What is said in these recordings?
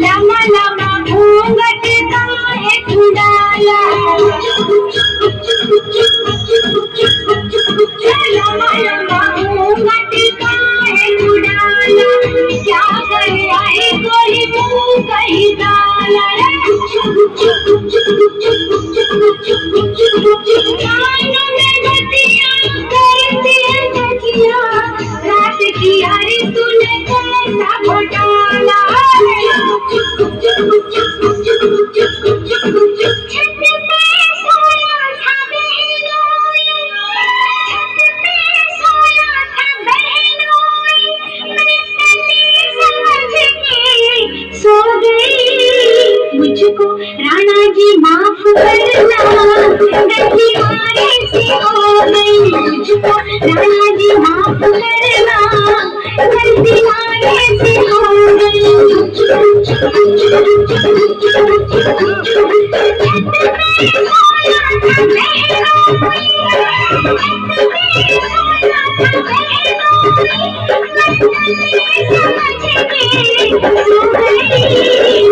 लम्बा लम्बा घूंघट काहे उड़ाला, लम्बा लम्बा घूंघट काहे उड़ाला, क्या कर आए कोई मुँह कहीं डाला। कानों में बत्तियां करती है सखियां, रात की यारी तूने कैसा घोटाला। छत पे सोया था बहनोई, छत पे सोया था बहनोई, मैं तनी समझ के सो गई। मुझको राणा जी माफ करना, गलती मारे से हो गई। मुझको राणा जी माफ करना, गलती मारे से हो गई।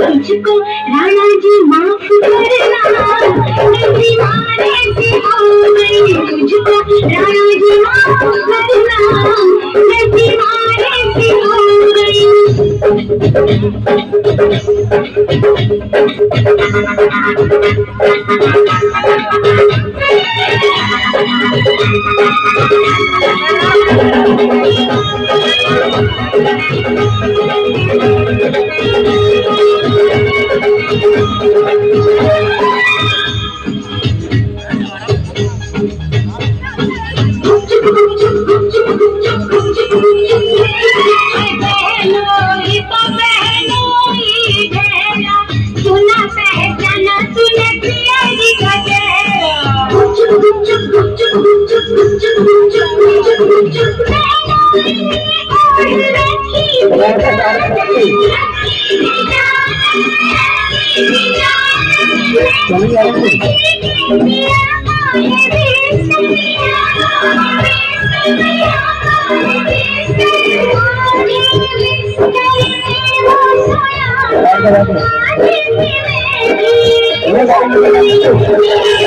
मुझको राणा जी माफ करना, गलती मारे से हो गई। मुझको राणा जी माफ करना, गलती मारे से हो गई। बहनोई तो बहनोई ढेला, सुना पहचाना तूने प्यारी का चेहरा। बहनोई और रखी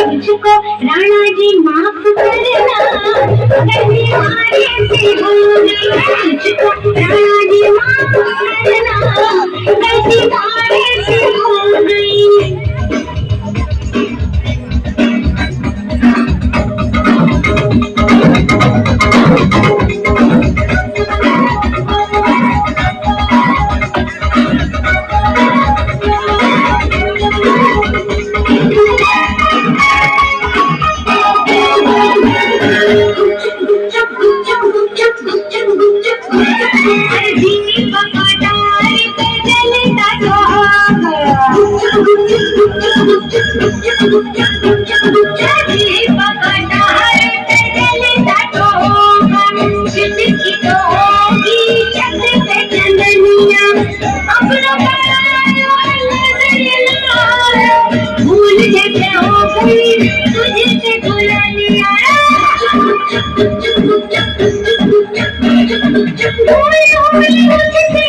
मुझको राणा जी माफ करना, गलती मारे से हो गई। मुझको राणा जी माफ करना, गलती मारे से हो गई। भूल जैसे हो गई तुझे से दुल्हनिया, भूल हो गई मुझसे